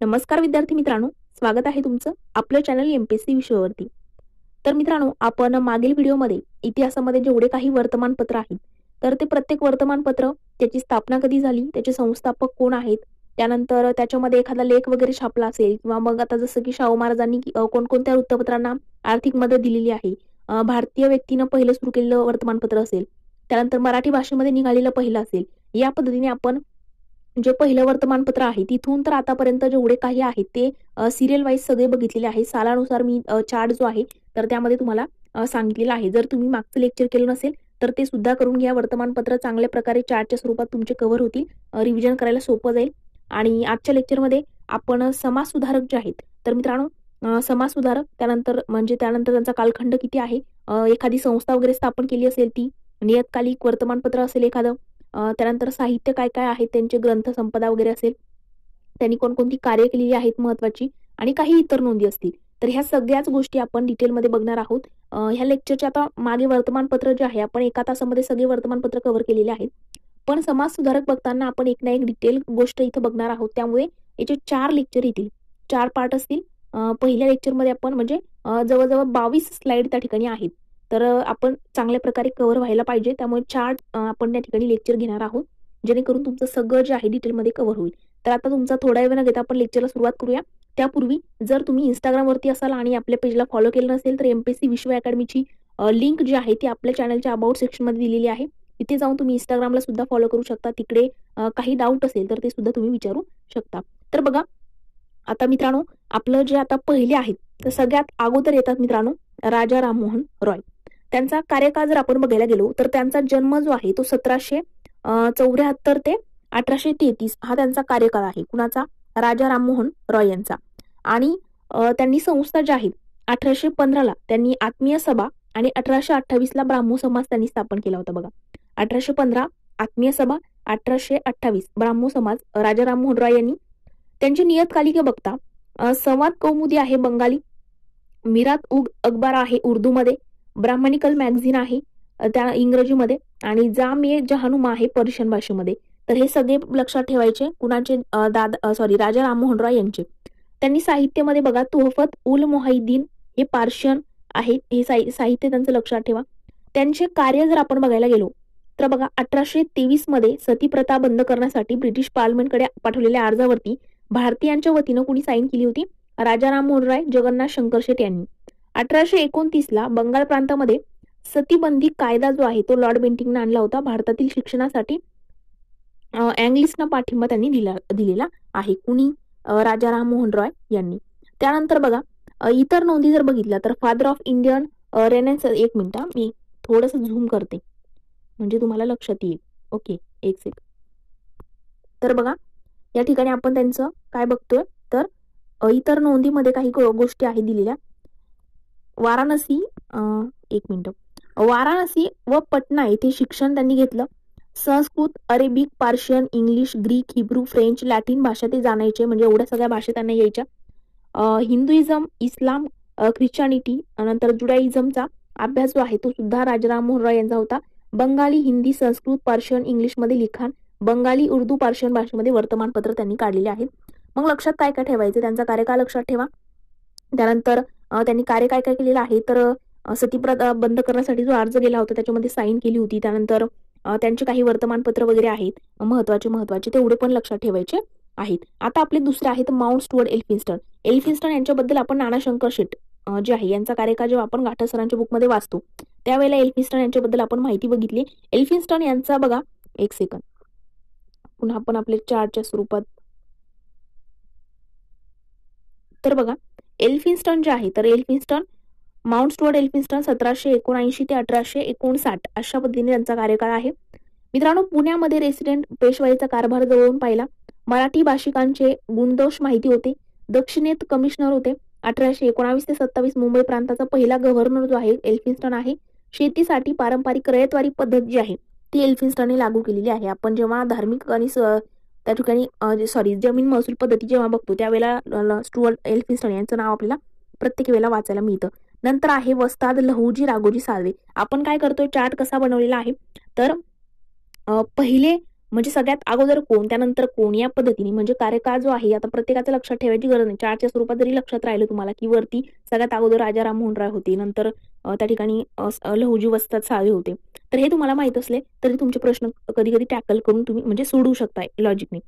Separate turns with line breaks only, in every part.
नमस्कार विद्यार्थी मित्रांनो, स्वागत आहे तुमचं आपलं चॅनल एमपीएससी विषयावरती। तर मित्रांनो, आपण मागील व्हिडिओमध्ये इतिहासामध्ये जेवढे काही वर्तमानपत्र आहेत तर ते प्रत्येक वर्तमानपत्र त्याची स्थापना कधी झाली, त्याचे संस्थापक कोण आहेत, त्यानंतर त्याच्यामध्ये एखादा लेख वगैरे छापला असेल किंवा मग आता जसं की शाहू महाराजांनी कोणकोणत्या वृत्तपत्रांना आर्थिक मदत दिलेली आहे, भारतीय व्यक्तीनं पहिलं सुरू केलेलं वर्तमानपत्र असेल, त्यानंतर मराठी भाषेमध्ये निघालेलं पहिलं असेल, या पद्धतीने आपण जे पहिलं वर्तमानपत्र आहे तिथून तर आतापर्यंत जेवढे काही आहेत ते सिरियल वाईज सगळे बघितलेले आहे। सालानुसार मी चार्ट जो आहे तर त्यामध्ये तुम्हाला सांगितलेलं आहे। जर तुम्ही मागचं लेक्चर केलं नसेल तर ते सुद्धा करून घ्या। वर्तमानपत्र चांगल्या प्रकारे चार्टच्या स्वरूपात तुमचे कव्हर होतील, रिव्हिजन करायला सोपं जाईल। आणि आजच्या लेक्चरमध्ये आपण समाज सुधारक जे आहेत तर मित्रांनो, समाज सुधारक त्यानंतर त्यांचा कालखंड किती आहे, एखादी संस्था वगैरे स्थापन केली असेल ती, नियतकालिक वर्तमानपत्र असेल एखादं, त्यानंतर साहित्य काय काय आहे, त्यांचे ग्रंथ संपदा वगैरे असेल, त्यांनी कोणकोणती कार्य केलेली आहेत महत्वाची, आणि काही इतर नोंदी असतील। तर ह्या सगळ्याच गोष्टी आपण डिटेलमध्ये बघणार आहोत। ह्या लेक्चरच्या आता मागे वर्तमानपत्र जे आहे आपण एका तासामध्ये सगळे वर्तमानपत्र कव्हर केलेले आहेत, पण समाज सुधारक बघताना आपण एक ना एक डिटेल गोष्ट इथं बघणार आहोत। त्यामुळे याचे 4 लेक्चर येतील, 4 पार्ट असतील। पहिल्या लेक्चरमध्ये आपण म्हणजे जवळजवळ 22 स्लाइड त्या ठिकाणी आहेत, तर आपण चांगल्या प्रकारे कव्हर व्हायला पाहिजे। त्यामुळे 4 आपण त्या ठिकाणी लेक्चर घेणार आहोत, जेणेकरून तुमचं सगळं जे आहे डिटेलमध्ये कव्हर होईल। तर आता तुमचा थोडा वेळ न घेता आपण लेक्चरला सुरुवात करूया। त्यापूर्वी जर तुम्ही इंस्टाग्रामवरती असाल आणि आपल्या पेजला फॉलो केलं नसेल तर एमपीएससी विश्व अकॅडमीची लिंक जी आहे ती आपल्या चॅनलच्या अबाउट सेक्शनमध्ये दिलेली आहे। तिथे जाऊन तुम्ही इंस्टाग्रामला सुद्धा फॉलो करू शकता। तिकडे काही डाऊट असेल तर ते सुद्धा तुम्ही विचारू शकता। तर बघा, आता मित्रांनो, आपलं जे आता पहिले आहेत तर सगळ्यात अगोदर येतात मित्रांनो राजा राममोहन रॉय। त्यांचा कार्यकाळ जर आपण बघायला गेलो तर त्यांचा जन्म जो आहे तो 1774 ते 1833 हा त्यांचा कार्यकाळ आहे। कुणाचा? राजा राममोहन रॉय यांचा। आणि त्यांनी संस्था ज्या आहेत 1815 त्यांनी आत्मीय सभा आणि 1828 ब्राह्मो समाज त्यांनी स्थापन केला होता। बघा, 1815 आत्मीय सभा, 1828 ब्राह्मो समाज राजा राममोहन रॉय यांनी। त्यांची नियतकालिके बघता संवाद कौमुदी आहे बंगाली, मिरात उग अखबार आहे उर्दूमध्ये, ब्राह्मणिकल मॅगझिन आहे त्या इंग्रजीमध्ये, आणि जाम ए जहानुमा आहे पर्शियन भाषेमध्ये। तर हे सगळे लक्षात ठेवायचे कुणाचे? राजा राममोहन रॉय यांचे। त्यांनी साहित्यामध्ये बघा तोहफत उल मोहिद्दीन हे पार्शियन आहे, हे साहित्य त्यांचं लक्षात ठेवा। त्यांचे कार्य जर आपण बघायला गेलो तर बघा 1823 मध्ये सतीप्रथा बंद करण्यासाठी ब्रिटिश पार्लमेंटकडे पाठवलेल्या अर्जावरती भारतीयांच्या वतीनं कुणी साईन केली होती? राजा राममोहन रॉय, जगन्नाथ शंकर शेट यांनी। 1829 बंगाल प्रांतामध्ये सतीबंदी कायदा जो आहे तो लॉर्ड बेंटिंगने आणला होता। भारतातील शिक्षणासाठी अँग्लिसना पाठिंबा त्यांनी दिलेला आहे। कुणी? राजा राममोहन रॉय यांनी। त्यानंतर बघा, इतर नोंदी जर बघितल्या तर फादर ऑफ इंडियन रेनेसान्स, एक मिनिट मी थोडंसं झूम करते म्हणजे तुम्हाला लक्षात येईल। ओके, एक सेकंड। तर बघा, या ठिकाणी आपण त्यांचं काय बघतोय तर इतर नोंदीमध्ये काही गोष्टी आहेत दिलेल्या। वाराणसी, एक मिनिट, वाराणसी व पटना येथे शिक्षण त्यांनी घेतलं। Sanskrit, Arabic, Persian, English, Greek, Hebrew, French, Latin भाषा ते जाणायचे, म्हणजे एवढ्या सगळ्या भाषा त्यांना यायच्या। हिंदुइझम, इस्लाम, ख्रिश्चनिटी, नंतर जुडाइझमचा अभ्यास जो आहे तो सुद्धा राजा राममोहन रॉय यांचा होता। बंगाली, हिंदी, संस्कृत, पर्शियन, इंग्लिशमध्ये लिखाण, बंगाली, उर्दू, पार्शियन भाषेमध्ये वर्तमानपत्र त्यांनी काढलेले आहेत। मग लक्षात काय काय ठेवायचं? त्यांचा कार्यकाळ लक्षात ठेवा। त्यानंतर त्यांनी कार्य काय काय केलेलं आहे तर सतीप्रथा बंद करण्यासाठी जो अर्ज गेला होता त्याच्यामध्ये साईन केली होती। त्यानंतर त्यांचे काही वर्तमानपत्र वगैरे आहेत महत्वाचे तेवढे पण लक्षात ठेवायचे आहेत। आता आपले दुसरे आहेत माउंट स्टुअर्ट एल्फिन्स्टन। एल्फिन्स्टन यांच्याबद्दल आपण नाना शंकर शेट जे आहे यांचा कार्यकाळ जेव्हा आपण गाठा सरांच्या बुकमध्ये वाचतो त्यावेळेला एल्फिन्स्टन यांच्याबद्दल आपण माहिती बघितली। एल्फिन्स्टन यांचा बघा, एक सेकंड, पुन्हा आपण आपल्या चार्टच्या स्वरूपात, तर बघा एल्फिन्स्टन जे आहे तर एल्फिन्स्टन, माउंट स्टुअर्ट एल्फिन्स्टन 1779 ते 1859 अशा पद्धतीने त्यांचा कार्यकाळ आहे। मित्रांनो, पुण्यामध्ये रेसिडेंट पेशवाईचा कारभार जवळून पाहिला। मराठी भाषिकांचे गुणदोष माहिती होते। दक्षिणेत कमिशनर होते। 1819 ते 27 मुंबई प्रांताचा पहिला गव्हर्नर जो आहे एल्फिन्स्टन आहे। शेतीसाठी पारंपरिक रयतवारी पद्धत जी आहे ती एल्फिन्स्टनने लागू केलेली आहे। आपण जेव्हा धार्मिक आणि त्या ठिकाणी जमीन महसूल पद्धती जेव्हा बघतो त्यावेळेला स्टुअर्ट एल्फिन्स्टन यांचं नाव आपल्याला प्रत्येक वेळेला वाचायला मिळतं। नंतर आहे वस्ताद लहुजी राघोजी साळवे। आपण काय करतोय, चार्ट कसा बनवलेला आहे तर पहिले म्हणजे सगळ्यात अगोदर कोण त्यानंतर कोण या पद्धतीने म्हणजे कार्यकाळ जो आहे आता प्रत्येकाचं लक्षात ठेवायची गरज नाही. चार्टच्या स्वरूपात जरी लक्षात राहिलं तुम्हाला की वरती सगळ्यात अगोदर राजा राममोहन राय होते, नंतर त्या ठिकाणी लहुजी वस्ताद सावे होते. तर हे तुम्हाला माहित असले तरी तुमचे प्रश्न कधी कधी टॅकल करून तुम्ही म्हणजे सोडवू शकताय लॉजिकने.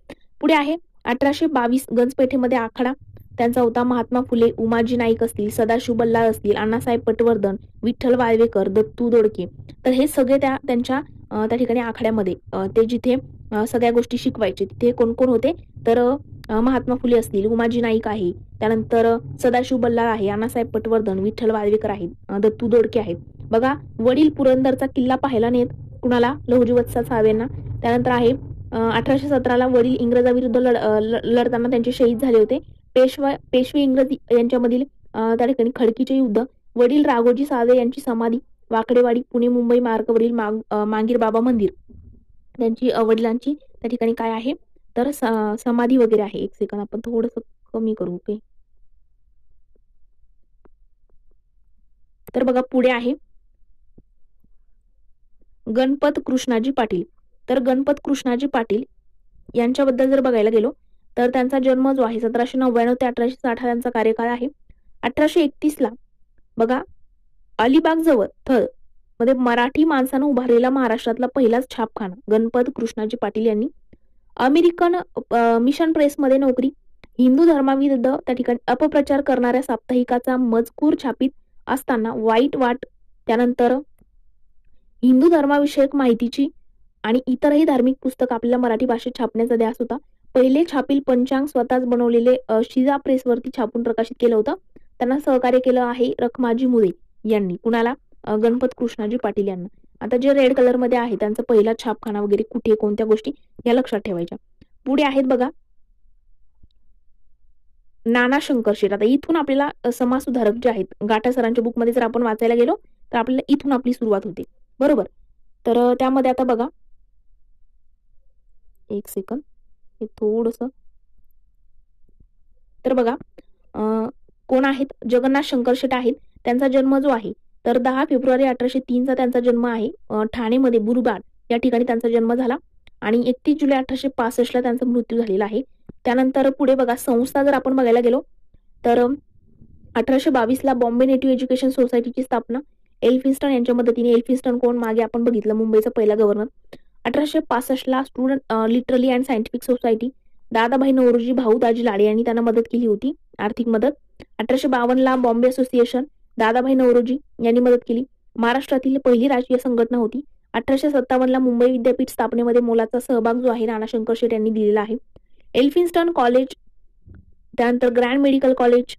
पुढे आहे 1822 गंजपेठेमध्ये आखाडा. त्यांचा होता महात्मा फुले, उमाजी नाईक असतील, सदाशिव बल्लाळ असतील, अण्णासाहेब पटवर्धन, विठ्ठल वाळवेकर, दत्तू दोडके. तर हे सगळे त्यांच्या त्या ठिकाणी आखाड्यामध्ये ते जिथे सगळ्या गोष्टी शिकवायचे तिथे कोण कोण होते तर महात्मा फुले असतील, उमाजी नाईक आहे, त्यानंतर सदाशिव बल्लाळ आहे, अण्णासाहेब पटवर्धन, विठ्ठल वाळवेकर आहेत, दत्तू दोडके आहेत. बघा वडील पुरंदरचा किल्ला पाहायला नेत कुणाला, लहुजी वत्सा सावेंना. त्यानंतर आहे 1817 वडील इंग्रजाविरुद्ध लढताना त्यांचे शहीद झाले होते. पेशवे इंग्रज यांच्यामधील त्या ठिकाणी खडकीचे युद्ध. वडील राघोजी सावे यांची समाधी वाकडेवाडी पुणे मुंबई मार्गावरील मांगीर बाबा मंदिर. त्यांची वडिलांची त्या ठिकाणी काय आहे तर समाधी वगैरे आहे. एक सेकंद आपण थोडस कमी करू. ओके, तर बघा पुढे आहे गणपत कृष्णाजी पाटील. तर गणपत कृष्णाजी पाटील यांच्याबद्दल जर बघायला गेलो तर त्यांचा जन्म जो आहे 1799 ते 1860 हा त्यांचा कार्यकाळ आहे. 1831 बघा अलिबाग जवळ थळ मध्ये मराठी माणसानं उभारलेला महाराष्ट्रातला पहिलाच छापखाना गणपत कृष्णाजी पाटील यांनी. अमेरिकन मिशन प्रेसमध्ये नोकरी. हिंदू धर्माविरुद्ध त्या ठिकाणी अपप्रचार करणाऱ्या साप्ताहिकाचा मजकूर छापित असताना वाईट वाट. त्यानंतर हिंदू धर्माविषयक माहितीची आणि इतरही धार्मिक पुस्तक आपल्याला मराठी भाषेत छापण्याचा ध्यास होता. पहिले छापील पंचांग स्वतःच बनवलेले शिजा प्रेसवरती छापून प्रकाशित केलं होतं. त्यांना सहकार्य केलं आहे रखमाजी मुळे यांनी. कुणाला, गणपत कृष्णाजी पाटील यांना. आता जे रेड कलर मध्ये आहे त्यांचा पहिला छापखाना वगैरे कुठे कोणत्या गोष्टी या लक्षात ठेवायच्या. पुढे आहेत बघा नाना शंकर शेठ. आता इथून आपल्याला समाज सुधारक जे आहेत गाठा सरांच्या बुकमध्ये जर आपण वाचायला गेलो तर आपल्याला इथून आपली सुरुवात होते, बरोबर. तर त्यामध्ये आता बघा एक सेकंद हे थोडस, तर बघा कोण आहेत, जगन्नाथ शंकर शेठ आहेत. त्यांचा जन्म जो आहे तर 10 फेब्रुवारी 1803 त्यांचा जन्म आहे. ठाणेमध्ये बुरुबाड या ठिकाणी त्यांचा जन्म झाला आणि 31 जुलै 1865 त्यांचा मृत्यू झालेला आहे. त्यानंतर पुढे बघा संस्था जर आपण बघायला गेलो तर 1822 बॉम्बे नेटिव्ह एज्युकेशन सोसायटीची स्थापना एल्फिन्स्टन यांच्या मदतीने. एल्फिन्स्टन कोण, मागे आपण बघितलं मुंबईचा पहिला governor. 1865 student literary and scientific society. Dadabhai Naoroji Bhau Daji लाडे यांनी त्यांना मदत केली होती, आर्थिक मदत. 1852 बॉम्बे असोसिएशन दादाभाई नौरोजी यांनी मदत केली. महाराष्ट्रातील पहिली राजकीय संघटना होती. 1857 मुंबई विद्यापीठ स्थापनेमध्ये मोलाचा सहभाग जो आहे नाना शंकर शेठ यांनी दिलेला आहे. एल्फिन्स्टन कॉलेज, त्यानंतर ग्रँड मेडिकल कॉलेज,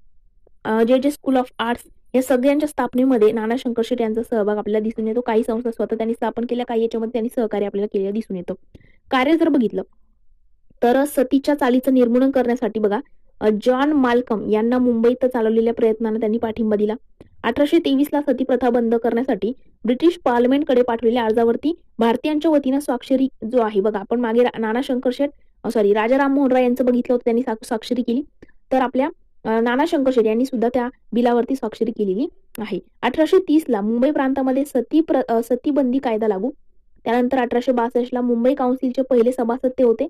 जे स्कूल ऑफ आर्ट्स या सगळ्यांच्या स्थापनेमध्ये नाना शंकर शेठ यांचा सहभाग आपल्याला दिसून येतो. काही संस्था स्वतः त्यांनी स्थापन केल्या, काही याच्यामध्ये त्यांनी सहकार्य आपल्याला केलेलं दिसून येतं. कार्य जर बघितलं तर सतीच्या चालीचं निर्मूलन करण्यासाठी बघा जॉन माल्कम यांना मुंबईत चालवलेल्या प्रयत्नांना त्यांनी पाठिंबा दिला. 1823 सती प्रथा बंद करण्यासाठी ब्रिटिश पार्लमेंटकडे पाठवलेल्या अर्जावरती भारतीयांच्या वतीनं स्वाक्षरी जो आहे बघा, आपण मागे नाना शंकर शेठ राजा राममोहन राय यांचं बघितलं होतं, त्यांनी स्वाक्षरी केली. तर आपल्या नाना शंकर शेठ यांनी सुद्धा त्या बिलावरती स्वाक्षरी केलेली आहे. 1830 मुंबई प्रांतामध्ये सतीबंदी कायदा लागू. त्यानंतर 1862 मुंबई काउन्सिलचे पहिले सभासद ते होते.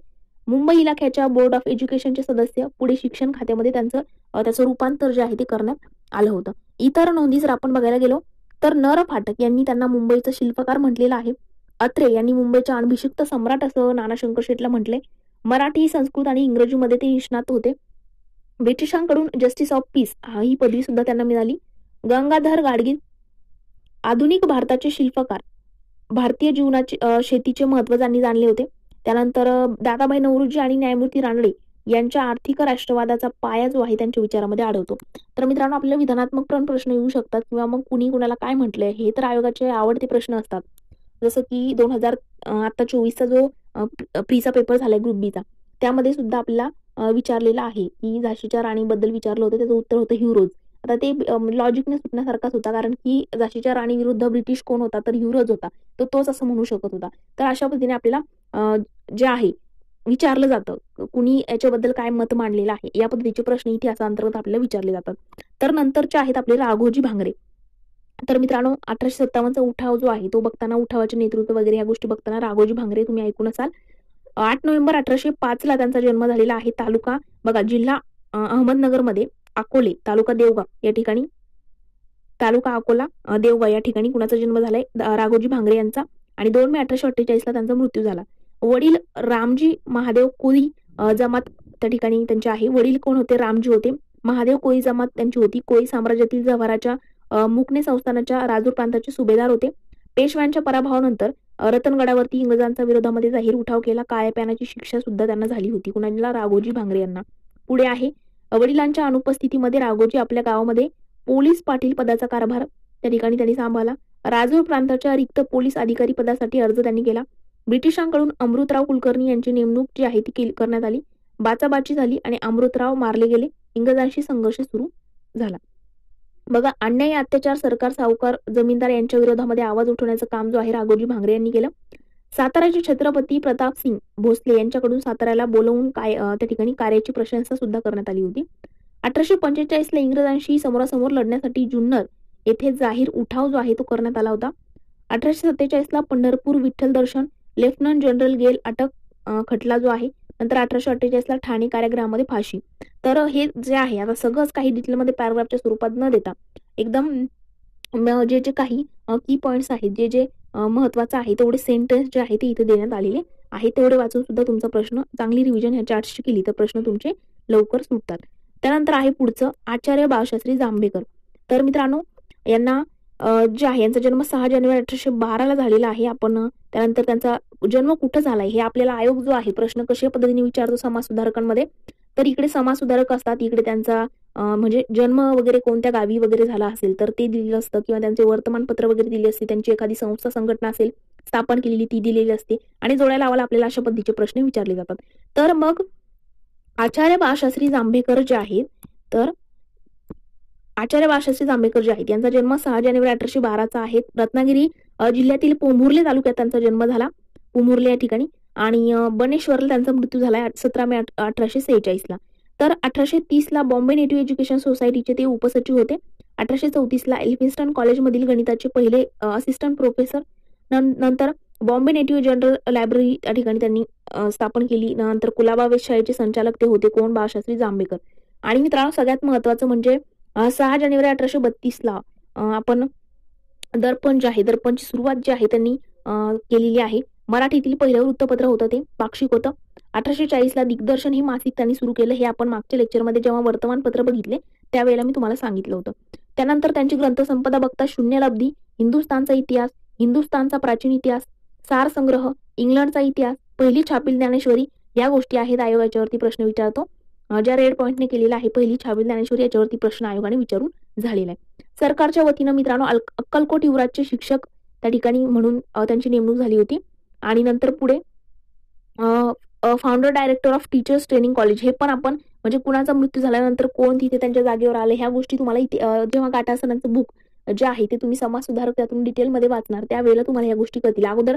मुंबई इलाख्याच्या बोर्ड ऑफ एज्युकेशनचे सदस्य. पुढे शिक्षण खात्यामध्ये त्याचं रूपांतर जे आहे ते करण्यात आलं होतं. इतर नोंदी जर आपण बघायला गेलो तर नर फाटक यांनी त्यांना मुंबईचा शिल्पकार म्हटलेलं आहे. अत्रे यांनी मुंबईच्या अनभिषिक्त सम्राट असं नाना शंकर शेठला म्हटले. मराठी, संस्कृत आणि इंग्रजीमध्ये ते निष्णात होते. ब्रिटिशांकडून जस्टिस ऑफ पीस ही पदवी सुद्धा त्यांना मिळाली. गंगाधर गाडगीळ आधुनिक भारताचे शिल्पकार, भारतीय जीवनाचे शेतीचे महत्व त्यांनी जाणले होते. त्यानंतर दादाभाई नौरोजी आणि न्यायमूर्ती रानडे यांच्या आर्थिक राष्ट्रवादाचा पाया जो आहे त्यांच्या विचारामध्ये आढळतो. तर मित्रांनो आपल्याला विधानात्मक पण प्रश्न येऊ शकतात किंवा मग कुणी कुणाला काय म्हटलंय हे तर आयोगाचे आवडते प्रश्न असतात. जसं की 2024 जो प्रीचा पेपर झालाय ग्रुप बीचा, त्यामध्ये सुद्धा आपल्याला विचारलेला आहे की झाशीच्या राणीबद्दल विचारलं होतं, त्याचं उत्तर होतं ह्युरोज. आता ते लॉजिकने सुटण्यासारखाच होता, कारण की झाशीच्या राणी विरुद्ध ब्रिटिश कोण होता तर ह्युरोज होता, तर तोच असं म्हणू शकत होता. तर अशा पद्धतीने आपल्याला जे आहे विचारलं जातं कुणी याच्याबद्दल काय मत मांडलेलं आहे, या पद्धतीचे प्रश्न इतिहासाअंतर्गत आपल्याला विचारले जातात. तर नंतरचे आहेत आपले राघोजी भांगरे. तर मित्रांनो 1857 उठाव जो आहे तो बघताना, उठावाचे नेतृत्व वगैरे या गोष्टी बघताना राघोजी भांगरे तुम्ही ऐकून असाल. 8 नोव्हेंबर 1805 त्यांचा जन्म झालेला आहे. तालुका बघा, जिल्हा अहमदनगरमध्ये, अकोले तालुका देवगाव या ठिकाणी, तालुका अकोला देवगाव या ठिकाणी कुणाचा जन्म झालाय, राघोजी भांगरे यांचा. आणि 2 मे 1848 त्यांचा मृत्यू झाला. वडील रामजी महादेव कोळी जमात त्या ठिकाणी त्यांचे आहे. वडील कोण होते? रामजी होते. महादेव कोळी जमात त्यांची होती. कोळी साम्राज्यातील जव्हाराच्या मुकणे संस्थानाच्या राजूर प्रांताचे सुभेदार होते. पेशव्यांच्या पराभवानंतर रतनगडावरती इंग्रजांच्या विरोधामध्ये जाहीर उठाव केला. काळ्या पाण्याची शिक्षा सुद्धा त्यांना झाली होती. कुणाला? राघोजी भांगरे यांना. पुढे आहे, वडिलांच्या अनुपस्थितीमध्ये राघोजी आपल्या गावामध्ये पोलीस पाटील पदाचा कारभार त्या ठिकाणी त्यांनी सांभाळला. राजूर प्रांताच्या रिक्त पोलीस अधिकारी पदासाठी अर्ज त्यांनी केला. ब्रिटिशांकडून अमृतराव कुलकर्णी यांची नेमणूक जी आहे ती करण्यात आली. बाचाबाची झाली आणि अमृतराव मारले गेले. इंग्रजांशी संघर्ष सुरू झाला. बघा, अन्याय, अत्याचार, सरकार, सावकार, जमीनदार यांच्या विरोधामध्ये आवाज उठवण्याचं काम जो आहे राघोजी भांगरे यांनी केलं. साताराचे छत्रपती प्रतापसिंग भोसले यांच्याकडून साताऱ्याला बोलवून त्या ठिकाणी कार्याची प्रशंसा सुद्धा करण्यात आली होती. 1845 इंग्रजांशी समोरासमोर लढण्यासाठी जुन्नर येथे जाहीर उठाव जो आहे तो करण्यात आला होता. 1847 पंढरपूर विठ्ठल दर्शन, लेफ्टनंट जनरल गेल अटक खटला जो आहे. नंतर 1848 ठाणे कारागृहामध्ये फाशी. तर हे जे आहे, आता सगळंच काही डिटेलमध्ये पॅराग्राफच्या स्वरूपात न देता एकदम जे जे काही की पॉइंट्स आहेत, जे जे महत्वाचं आहे तेवढे सेंटेन्स जे आहे ते इथे देण्यात आलेले आहे. तेवढे वाचून सुद्धा तुमचा प्रश्न, चांगली रिव्हिजन ह्या चार्ट्सची केली तर प्रश्न तुमचे लवकर सुटतात. त्यानंतर आहे पुढचं, आचार्य बाळशास्त्री जांभेकर. तर मित्रांनो, यांना जे आहे, यांचा जन्म 6 जानेवारी 1812 झालेला आहे. आपण त्यानंतर त्यांचा जन्म कुठं झालाय हे आपल्याला आयोग जो आहे प्रश्न कशा पद्धतीने विचारतो समाज सुधारकांमध्ये, तर इकडे समाज सुधारक असतात, इकडे त्यांचा म्हणजे जन्म वगैरे कोणत्या गावी वगैरे झाला असेल तर ते दिलेलं असतं, किंवा त्यांचे वर्तमानपत्र वगैरे दिले असते, त्यांची एखादी संस्था संघटना असेल स्थापन केलेली ती दिलेली असते, आणि जोड्या लावायला आपल्याला अशा पद्धतीचे प्रश्न विचारले जातात. तर मग आचार्य बाळशास्त्री जांभेकर जे आहेत, तर आचार्य बाळशास्त्री जांभेकर जे आहेत यांचा जन्म 6 जानेवारी 1812 आहे. रत्नागिरी जिल्ह्यातील पोमुर्ले तालुक्यात त्यांचा जन्म झाला, पोमुर्ले या ठिकाणी. आणि बनेश्वरला त्यांचा मृत्यू झाला 17 मे 1846. तर 1830 बॉम्बे नेटिव्ह एज्युकेशन सोसायटीचे ते उपसचिव होते. 1834 एल्फिन्स्टन कॉलेजमधील गणिताचे पहिले असिस्टंट प्रोफेसर. नंतर बॉम्बे नेटिव्ह जनरल लायब्ररी त्या ठिकाणी त्यांनी स्थापन केली. नंतर कुलाबा वेधशाळेचे संचालक ते होते कोण? बाळशास्त्री जांभेकर. आणि मित्रांनो, सगळ्यात महत्वाचं म्हणजे 6 जानेवारी 1832 आपण दर्पण जे आहे, दर्पणची सुरुवात जी आहे त्यांनी केलेली आहे. मराठीतील पहिलं वृत्तपत्र होतं ते, पाक्षिक होतं. 1840 दिग्दर्शन हे मासिक त्यांनी सुरू केलं. हे आपण मागच्या लेक्चरमध्ये जेव्हा वर्तमानपत्र बघितले त्यावेळेला मी तुम्हाला सांगितलं होतं. त्यानंतर त्यांची ग्रंथसंपदा बघता शून्यलब्धी, हिंदुस्थानचा इतिहास, हिंदुस्थानचा प्राचीन इतिहास, सार संग्रह, इंग्लंडचा इतिहास, पहिली छापील ज्ञानेश्वरी, या गोष्टी आहेत. आयोग याच्यावरती प्रश्न विचारतो. ज्या रेड पॉईंटने केलेला आहे पहिली छापील ज्ञानेश्वरी, याच्यावरती प्रश्न आयोगाने विचारून झालेला आहे. सरकारच्या वतीनं मित्रांनो अक्कलकोट युवराजचे शिक्षक त्या ठिकाणी म्हणून त्यांची नेमणूक झाली होती. आणि नंतर पुढे founder director of teachers training college, हे पण आपण म्हणजे कुणाचा मृत्यू झाल्यानंतर कोण तिथे त्यांच्या जागेवर आले ह्या गोष्टी तुम्हाला इथे जेव्हा गाठासरांचं बुक जे आहे ते तुम्ही समाज सुधारक त्यातून डिटेलमध्ये वाचणार त्यावेळेला तुम्हाला ह्या गोष्टी कळतील. अगोदर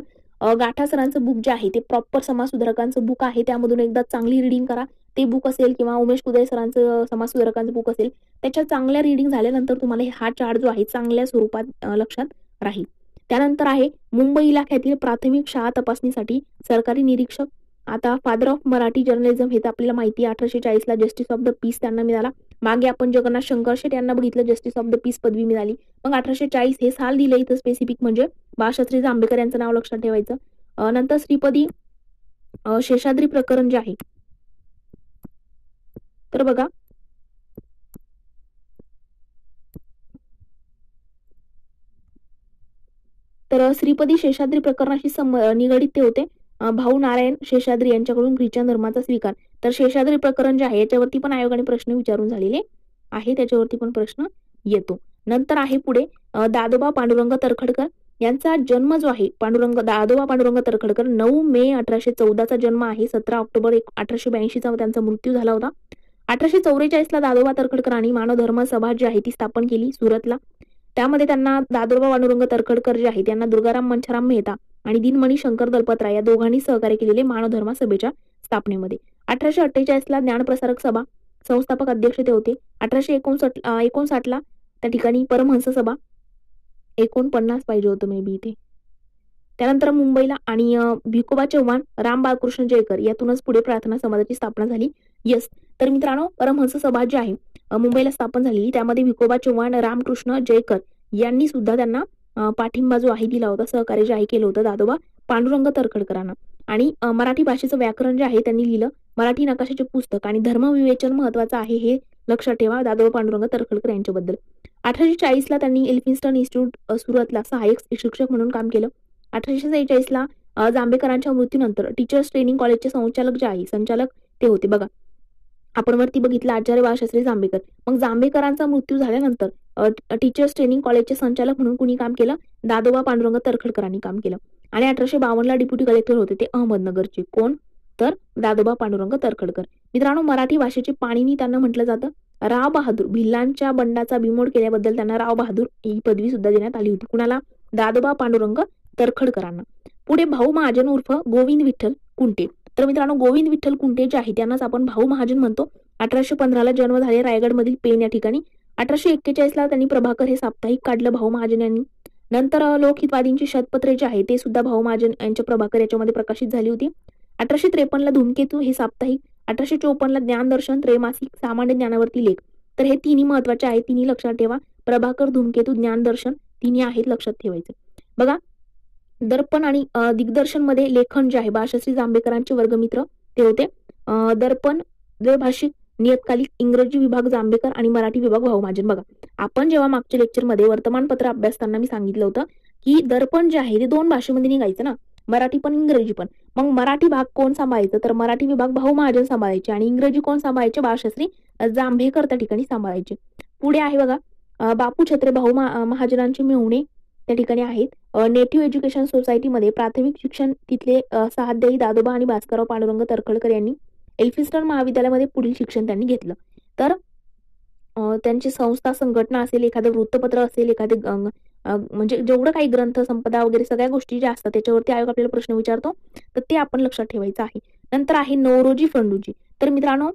गाठासरांचं बुक जे आहे ते प्रॉपर समाज सुधारकांचं बुक आहे, त्यामधून एकदा चांगली रिडिंग करा. ते बुक असेल किंवा उमेश कुदय सरांचं समाज सुधारकांचं बुक असेल, त्याच्या चांगल्या रिडिंग झाल्यानंतर तुम्हाला हा चार्ट जो आहे चांगल्या स्वरूपात लक्षात राहील. त्यानंतर आहे मुंबई इलाख्यातील प्राथमिक शाळा तपासणीसाठी सरकारी निरीक्षक. आता फादर ऑफ मराठी जर्नलिझम हे तर आपल्याला माहिती आहे. 1840 जस्टिस ऑफ द पीस त्यांना मिळाला. मागे आपण जगन्नाथ शंकर शेट यांना बघितलं, जस्टिस ऑफ द पीस पदवी मिळाली. मग 1840 हे साल दिलं इथं स्पेसिफिक, म्हणजे बाळशास्त्री जांभेकर यांचं नाव लक्षात ठेवायचं. नंतर श्रीपदी शेषाद्री प्रकरण जे आहे, तर बघा तर श्रीपदी शेषाद्री प्रकरणाशी निगडित ते होते. भाऊ नारायण शेषाद्री यांच्याकडून ख्रिश्चन धर्माचा स्वीकार. तर शेषाद्री प्रकरण जे आहे याच्यावरती पण आयोगाने प्रश्न विचारून झालेले आहे, त्याच्यावरती पण प्रश्न येतो. नंतर आहे पुढे दादोबा पांडुरंग तरखडकर यांचा जन्म जो आहे, दादोबा पांडुरंग तरखडकर 9 मे 1814 जन्म आहे. 17 ऑक्टोबर 1882 त्यांचा मृत्यू झाला होता. 1844 दादोबा तरखडकरांनी मानव धर्म सभा जी आहे ती स्थापन केली सुरतला. त्यामध्ये त्यांना दादोबा पांडुरंग तरखडकर जे आहे त्यांना दुर्गाराम मंछाराम मेहता आणि दिनमणी शंकर दलपतराय या दोघांनी सहकार्य केलेले मानव धर्म सभेच्या स्थापनेमध्ये. 1848 ज्ञानप्रसारक सभा संस्थापक अध्यक्ष ते होते. 1859 त्या ठिकाणी परमहंस सभा, 49 पाहिजे होतं मे बी इथे, त्यानंतर मुंबईला आणि भिकोबा चव्हाण, राम बाळकृष्ण जयकर यातूनच पुढे प्रार्थना समाजाची स्थापना झाली. येस, तर मित्रांनो परमहंस सभा जी आहे मुंबईला स्थापन झाली, त्यामध्ये भिकोबा चव्हाण, रामकृष्ण जयकर यांनी सुद्धा त्यांना पाठिंबा जो आहे दिला होता, सहकार्य जे आहे केलं होतं दादोबा पांडुरंग तर्खडकरांना. आणि मराठी भाषेचं व्याकरण जे आहे त्यांनी लिहिलं. मराठी नकाशाचे पुस्तक आणि धर्मविवेचन महत्वाचं आहे हे लक्षात ठेवा दादोबा पांडुरंग तर्खडकर यांच्याबद्दल. 1840ला त्यांनी एल्फिन्स्टन इन्स्टिट्यूट सुरतला सहाय्यक शिक्षक म्हणून काम केलं. 1846ला जांभेकरांच्या मृत्यूनंतर टीचर्स ट्रेनिंग कॉलेजचे संचालक ते होते. बघा, आपण वरती बघितलं आचार्य बाळशास्त्री जांभेकर. मग जांभेकरांचा मृत्यू झाल्यानंतर टीचर्स ट्रेनिंग कॉलेजचे संचालक म्हणून कुणी काम केलं? दादोबा पांडुरंग तर्खडकरांनी काम केलं. आणि 1852ला डेप्युटी कलेक्टर होते ते अहमदनगरचे. कोण? तर दादोबा पांडुरंग तर्खडकर. मित्रांनो मराठी भाषेचे पाणिनी त्यांना म्हटलं जातं. राव बहादूर भिल्लांच्या बंडाचा बिमोड केल्याबद्दल त्यांना राव बहादूर ही पदवी सुद्धा देण्यात आली होती. कुणाला? दादोबा पांडुरंग तर्खडकरांना. पुढे भाऊ महाजन उर्फ गोविंद विठ्ठल कुंटे. तर मित्रांनो गोविंद विठ्ठल कुंटे जे आहे त्यांनाच आपण भाऊ महाजन म्हणतो. 1815ला जन्म झाले रायगडमधील पेन या ठिकाणी. 1841ला त्यांनी प्रभाकर हे साप्ताहिक काढलं भाऊ महाजन यांनी. नंतर लोकहितवादींची शतपत्रे जे आहे ते सुद्धा भाऊ महाजन यांच्या प्रभाकर याच्यामध्ये प्रकाशित झाली होती. 1853ला धूमकेतू हे साप्ताहिक. 1854ला ज्ञानदर्शन त्रैमासिक सामान्य ज्ञानावरती लेख. तर हे तिन्ही महत्वाचे आहेत, तिन्ही लक्षात ठेवा. प्रभाकर, धूमकेतू, ज्ञानदर्शन तिन्ही आहेत, लक्षात ठेवायचे. बघा, दर्पण आणि दिग्दर्शन मध्ये लेखन जे आहे बाळशास्त्री जांभेकरांचे वर्गमित्र ते होते. दर्पण द्वैभाषिक, नियतकालिक, इंग्रजी विभाग जांभेकर आणि मराठी विभाग भाऊ महाजन. बघा, आपण जेव्हा मागच्या लेक्चरमध्ये वर्तमानपत्र अभ्यासताना मी सांगितलं होतं की दर्पण जे आहे ते 2 भाषेमध्ये निघायचं ना, मराठी पण इंग्रजी पण. मग मराठी भाग कोण सांभाळायचं? तर मराठी विभाग भाऊ महाजन सांभाळायचे आणि इंग्रजी कोण सांभाळायचे? बाळशास्त्री जांभेकर त्या ठिकाणी सांभाळायचे. पुढे आहे बघा बापू छत्रे भाऊ महाजनांचे मेहुणे त्या ठिकाणी आहेत. नेटिव्ह एज्युकेशन सोसायटीमध्ये प्राथमिक शिक्षण तिथले सहाध्यायी दादोबा आणि भास्करराव पांडुरंग तर्खडकर यांनी. एल्फिन्स्टन महाविद्यालयामध्ये पुढील शिक्षण त्यांनी घेतलं. तर त्यांची संस्था संघटना असेल, एखादं वृत्तपत्र असेल, एखादे म्हणजे जेवढं काही ग्रंथ संपदा वगैरे सगळ्या गोष्टी ज्या असतात त्याच्यावरती आयोग आपल्याला प्रश्न विचारतो, तर ते आपण लक्षात ठेवायचं आहे. नंतर आहे नवरोजी फंडूजी. तर मित्रांनो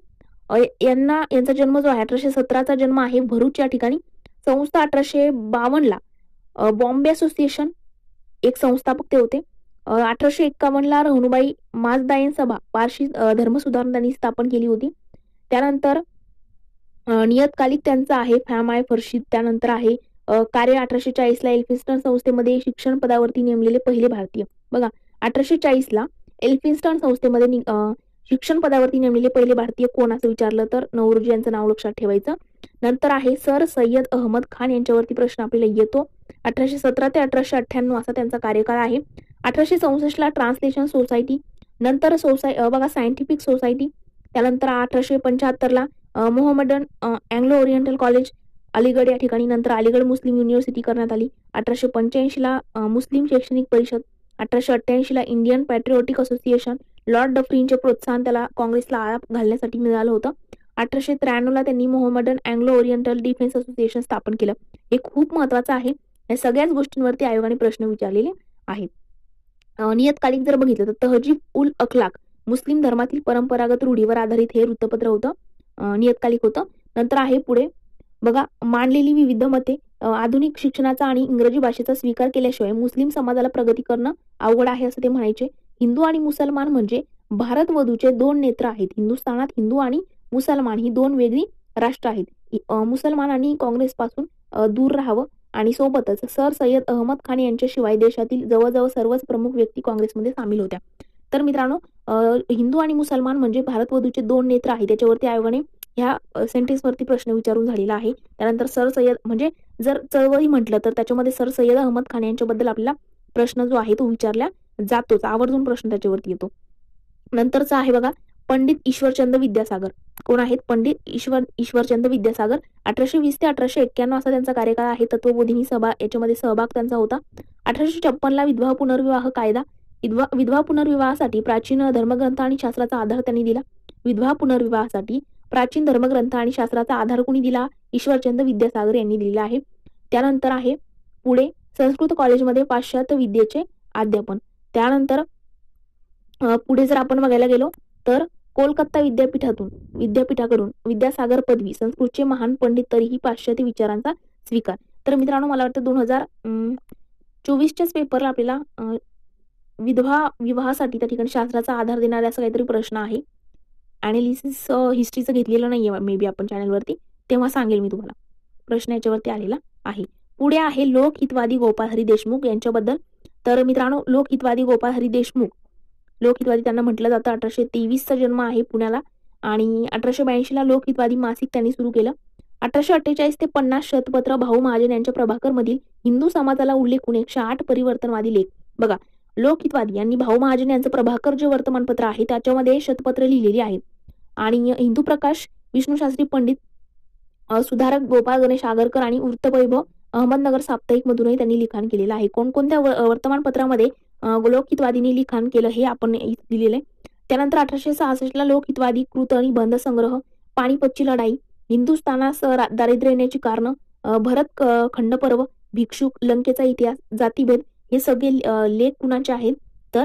यांचा जन्म जो आहे 1817चा जन्म आहे भरूच या ठिकाणी. संस्था 1852ला बॉम्बे असोसिएशन एक संस्थापक ते होते. 1851ला रहुनुबाई माझदायन सभा पारशी धर्मसुधारणा त्यांनी स्थापन केली होती. त्यानंतर नियतकालिक त्यांचा आहे फॅम आय फरशीद. त्यानंतर आहे कार्य 1840ला एल्फिन्स्टन संस्थेमध्ये शिक्षण पदावरती नेमलेले पहिले भारतीय. बघा, 1840ला एल्फिन्स्टन संस्थेमध्ये शिक्षण पदावरती नेमलेले पहिले भारतीय कोण असं विचारलं तर नवरोजी यांचं नाव लक्षात ठेवायचं. नंतर आहे सर सय्यद अहमद खान यांच्यावरती प्रश्न आपल्याला येतो. 1817 ते 1898 असा त्यांचा कार्यकाळ आहे. 1864ला ट्रान्सलेशन सोसायटी. नंतर बघा सायंटिफिक सोसायटी. त्यानंतर 1875ला Mohammedan Anglo Oriental College Aligarh या ठिकाणी. नंतर अलीगड मुस्लिम युनिव्हर्सिटी करण्यात आली. 1885ला मुस्लिम शैक्षणिक परिषद. 1888ला इंडियन पॅट्रिओटिक असोसिएशन. लॉर्ड डफरीनचे प्रोत्साहन त्याला काँग्रेसला आळा घालण्यासाठी मिळालं होतं. 1893ला त्यांनी Mohammedan Anglo oriental defence association स्थापन केलं. हे खूप महत्वाचं आहे. या सगळ्याच गोष्टींवरती आयोगाने प्रश्न विचारलेले आहेत. नियतकालिक जर बघितलं तर तहजीब उल अखलाक मुस्लिम धर्मातील परंपरागत रूढीवर आधारित हे वृत्तपत्र होतं, नियतकालिक होतं. नंतर आहे पुढे बघा मांडलेली विविध मते. आधुनिक शिक्षणाचा आणि इंग्रजी भाषेचा स्वीकार केल्याशिवाय मुस्लिम समाजाला प्रगती करणं अवघड आहे असं ते म्हणायचे. हिंदू आणि मुसलमान म्हणजे भारत वधूचे 2 नेत्र आहेत. हिंदुस्थानात हिंदू आणि मुसलमान ही 2 वेगळी राष्ट्र आहेत. मुसलमानांनी काँग्रेसपासून दूर राहावं आणि सोबतच सर सय्यद अहमद खान यांच्याशिवाय देशातील जवळजवळ सर्वच प्रमुख व्यक्ती काँग्रेसमध्ये सामील होत्या. तर मित्रांनो हिंदू आणि मुसलमान म्हणजे भारत वधूचे 2 नेत्र आहेत. त्याच्यावरती आयोगाने ह्या सेंटेन्सवरती प्रश्न विचारून झालेला आहे. त्यानंतर सर सय्यद म्हणजे जर चळवळी म्हटलं तर त्याच्यामध्ये सर सय्यद अहमद खान यांच्याबद्दल आपल्याला प्रश्न जो आहे तो विचारला जातोच, आवर्जून प्रश्न त्याच्यावरती येतो. नंतरचा आहे बघा पंडित ईश्वरचंद विद्यासागर. कोण आहेत? पंडित ईश्वरचंद विद्यासागर. 1820 ते 1891 असा त्यांचा कार्यकाळ आहे. तत्वबोधिनी सभा याच्यामध्ये सहभाग त्यांचा होता. 1856ला विधवा पुनर्विवाह कायदा. विधवा पुनर्विवाहासाठी प्राचीन धर्मग्रंथ आणि शास्त्राचा आधार त्यांनी दिला. विधवा पुनर्विवाहासाठी प्राचीन धर्मग्रंथ आणि शास्त्राचा आधार कोणी दिला? ईश्वरचंद विद्यासागर यांनी दिलेला आहे. त्यानंतर आहे पुढे संस्कृत कॉलेजमध्ये पाश्चात्य विद्येचे अध्यापन. त्यानंतर पुढे जर आपण बघायला गेलो तर कोलकाता विद्यापीठाकडून विद्यासागर पदवी. संस्कृतचे महान पंडित तरीही पाश्चात्य विचारांचा स्वीकार. तर मित्रांनो मला वाटतं 2024च्याच पेपरला आपल्याला विधवा विवाहासाठी त्या ठिकाणी शास्त्राचा आधार देणारा असा काहीतरी प्रश्न आहे. अनालिसिस हिस्ट्रीचं घेतलेलं नाहीये मे बी आपण चॅनलवरती, तेव्हा सांगेल मी तुम्हाला. प्रश्न याच्यावरती आलेला आहे. पुढे आहे लोकहितवादी गोपाळ हरी देशमुख यांच्याबद्दल. तर मित्रांनो, लोकहितवादी गोपाळ हरी देशमुख, लोकहितवादी त्यांना म्हटलं जातं. 1823चा जन्म आहे पुण्याला आणि 1882ला लोकहितवादी मासिक त्यांनी सुरू केलं. 1848 ते 50 शतपत्र भाऊ महाजन यांच्या प्रभाकर मधील हिंदू समाजाला उल्लेखून 108 परिवर्तनवादी लेख. बघा, लोकहितवादी यांनी भाऊ महाजन यांचं प्रभाकर जे वर्तमानपत्र आहे त्याच्यामध्ये शतपत्र लिहिलेली आहेत आणि हिंदू प्रकाश, विष्णुशास्त्री पंडित, सुधारक गोपाळ गणेश आगरकर आणि वृत्तवैभव अहमदनगर साप्ताहिक मधूनही त्यांनी लिखाण केलेलं आहे. कोणकोणत्या वर्तमानपत्रामध्ये लोकहितवादींनी लिखाण केलं हे आपण दिलेलं आहे. त्यानंतर 1866ला लोकहितवादी कृत आणि बंध संग्रह, पानिपतची लढाई, हिंदुस्थानास दारिद्र्य येण्याची कारण, भरत खंड पर्व, भिक्षुक, लंकेचा इतिहास, जातीभेद, हे सगळे लेख कुणाचे आहेत तर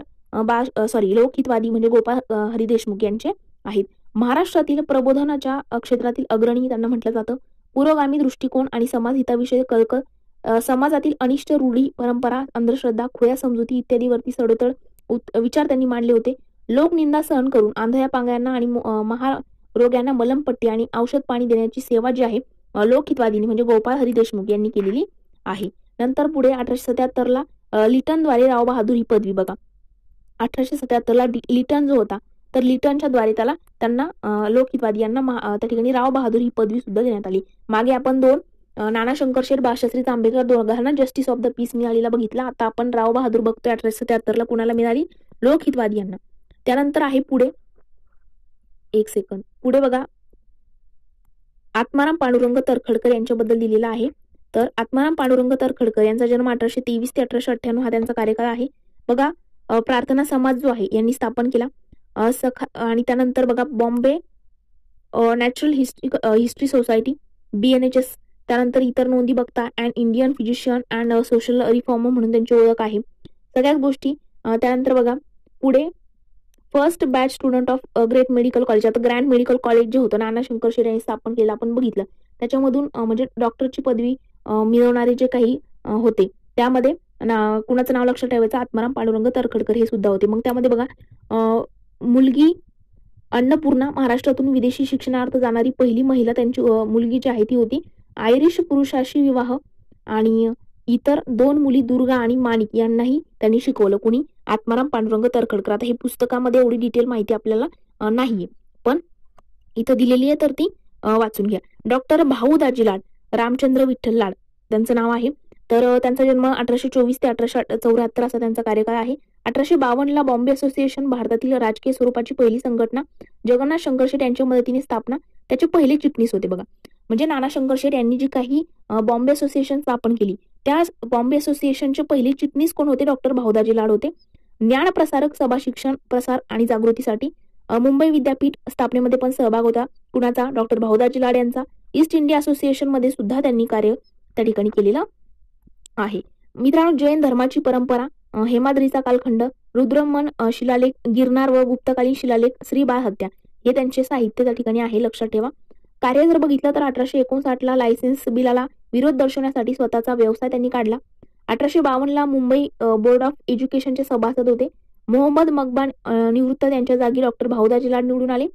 लोकहितवादी म्हणजे गोपाळ हरी देशमुख यांचे आहेत. महाराष्ट्रातील प्रबोधनाच्या क्षेत्रातील अग्रणी त्यांना म्हटलं जातं. पुरोगामी दृष्टिकोन आणि समाज हिताविषयी कळकळ, समाजातील अनिष्ट रूढी, परंपरा, अंधश्रद्धा, खुळ्या समजुती इत्यादीवरती सडोतळ विचार त्यांनी मांडले होते. लोकनिंदा सहन करून आंधळ्या पांगळ्यांना आणि महारोग्यांना मलमपट्टी आणि औषध पाणी देण्याची सेवा जी आहे लोकहितवादींनी म्हणजे गोपाळ हरी देशमुख यांनी केलेली आहे. नंतर पुढे 1877ला लिटनद्वारे राव बहादूर ही पदवी. बघा, 1877ला लिटन जो होता तर लिटनच्या द्वारे त्यांना लोकहितवादी यांना त्या ठिकाणी राव बहादूर ही पदवी सुद्धा देण्यात आली. मागे आपण दोन नाना शंकरशेठ, बाळशास्त्री जांभेकर दोघांना जस्टिस ऑफ द पीस मिळालेला बघितला. आता आपण राव बहादूर बघतोय 1877ला कुणाला मिळाली, लोकहितवादी यांना. त्यानंतर आहे पुढे पुढे बघा, आत्माराम पांडुरंग तरखडकर यांच्याबद्दल दिलेला आहे. तर आत्माराम पांडुरंग तरखडकर यांचा जन्म 1823 ते 1898 हा त्यांचा कार्यकाळ आहे. बघा, प्रार्थना समाज जो आहे यांनी स्थापन केला. आणि त्यानंतर बघा, Bombay natural history society, BNHS, त्यानंतर इतर नोंदी बघता and Indian physician and social reformer म्हणून त्यांची ओळख आहे. सगळ्याच गोष्टी. त्यानंतर बघा पुढे first batch student of great medical college. आता ग्रँड मेडिकल कॉलेज जे होतं नाना शंकरशेठ यांनी स्थापन केलं आपण बघितलं. त्याच्यामधून म्हणजे डॉक्टरची पदवी मिळवणारे जे काही होते त्यामध्ये कुणाचं नाव लक्षात ठेवायचं, आत्माराम पांडुरंग तरखडकर हे सुद्धा होते. मग त्यामध्ये बघा, मुलगी अन्नपूर्णा महाराष्ट्रातून विदेशी शिक्षणार्थ जाणारी पहिली महिला त्यांची मुलगी जी आहे ती होती. आयरिश पुरुषाशी विवाह आणि इतर 2 मुली दुर्गा आणि माणिक यांनाही त्यांनी शिकवलं. कुणी, आत्माराम पांडुरंग तरखडकर. आता हे पुस्तकामध्ये एवढी डिटेल माहिती आपल्याला नाहीये, पण इथं दिलेली आहे तर ती वाचून घ्या. डॉक्टर भाऊ दाजी लाड, रामचंद्र विठ्ठल लाड त्यांचं नाव आहे. तर त्यांचा जन्म 1824 ते 1874 असा त्यांचा कार्यकाळ आहे. 1852ला बॉम्बे असोसिएशन भारतातील राजकीय स्वरूपाची पहिली संघटना, जगन्नाथ शंकरशेठ यांच्या मदतीने स्थापना. त्याचे पहिले चिटणीस होते. बघा, म्हणजे नाना शंकरशेठ यांनी जी काही बॉम्बे असोसिएशन स्थापन केली त्या बॉम्बे असोसिएशनचे पहिले चिटणीस कोण होते, डॉक्टर भाऊदाजी लाड होते. ज्ञान प्रसारक सभा शिक्षण प्रसार आणि जागृतीसाठी मुंबई विद्यापीठ स्थापनेमध्ये पण सहभाग होता कुणाचा, डॉक्टर भाऊदाजी लाड यांचा. ईस्ट इंडिया असोसिएशन मध्ये सुद्धा त्यांनी कार्य त्या ठिकाणी केलेलं आहे. मित्रांनो, जैन धर्माची परंपरा, हेमाद्रीचा कालखंड, रुद्रमन शिलालेख, गिरनार व गुप्तकालीन शिलालेख, श्री बाळ हत्या हे त्यांचे साहित्य त्या ठिकाणी आहे, लक्षात ठेवा. कार्य जर बघितलं तर 1859ला लायसेन्स बिलाला विरोध दर्शवण्यासाठी स्वतःचा व्यवसाय त्यांनी काढला. 1852ला मुंबई बोर्ड ऑफ एज्युकेशनचे सभासद होते. मोहम्मद मकबान निवृत्त, त्यांच्या जागी डॉक्टर भाऊदाजी लाड निवडून आले.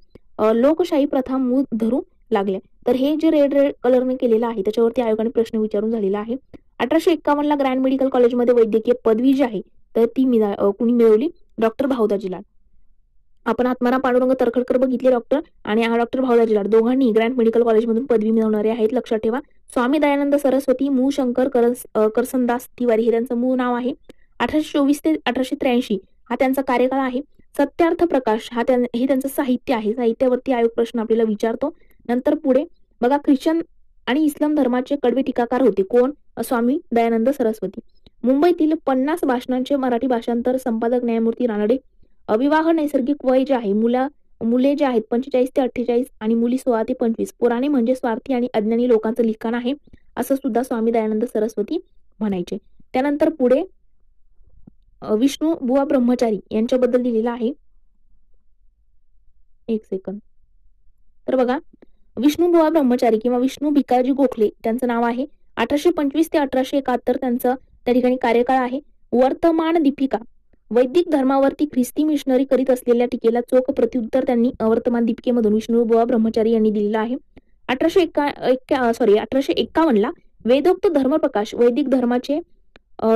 लोकशाही प्रथा मूळ धरू लागले. तर हे जे रेड कलरने केलेलं आहे त्याच्यावरती आयोगाने प्रश्न विचारून झालेला आहे. 1851ला ग्रँड मेडिकल कॉलेजमध्ये वैद्यकीय पदवी जी आहे तर ती कुणी मिळवली, डॉक्टर भाऊदाजी लाड. आपण आत्माराम पांडुरंग तरखडकर बघितले डॉक्टर, आणि डॉक्टर भाऊदाजी लाड दोघांनी ग्रँड मेडिकल कॉलेजमधून पदवी मिळवणारे आहेत, लक्षात ठेवा. स्वामी दयानंद सरस्वती, मूळ शंकर करसनदास तिवारी हे त्यांचं मूळ नाव आहे. 1824 ते 1883 हा त्यांचा कार्यकाळ आहे. सत्यार्थ प्रकाश हे त्यांचं साहित्य आहे. साहित्यावरती आयोग प्रश्न आपल्याला विचारतो. नंतर पुढे बघा, ख्रिश्चन आणि इस्लाम धर्माचे कडवे टीकाकार होते कोण, स्वामी दयानंद सरस्वती. मुंबईतील 50 भाषणांचे मराठी भाषांतर संपादक न्यायमूर्ती रानडे. अविवाह नैसर्गिक वय जे आहे, मुले जे आहेत 45 ते 48 आणि मुली 16 ते 25. पुराणे म्हणजे स्वार्थी आणि अज्ञानी लोकांचं लिखाण आहे असं सुद्धा स्वामी दयानंद सरस्वती म्हणायचे. त्यानंतर पुढे विष्णू बुवा ब्रह्मचारी यांच्याबद्दल दिलेला आहे. तर बघा, विष्णू बुवा ब्रह्मचारी किंवा विष्णू भिकाजी गोखले त्यांचं नाव आहे. 1825 ते 1871 त्यांचं त्या ठिकाणी कार्यकाळ आहे. वर्तमान दीपिका वैदिक धर्मावरती ख्रिस्ती मिशनरी करीत असलेल्या टीकेला चोख प्रत्युत्तर त्यांनी वर्तमान दीपिकेमधून विष्णुबुवा ब्रह्मचारी यांनी दिलेला आहे. 1851ला वेदोक्त धर्मप्रकाश वैदिक धर्माचे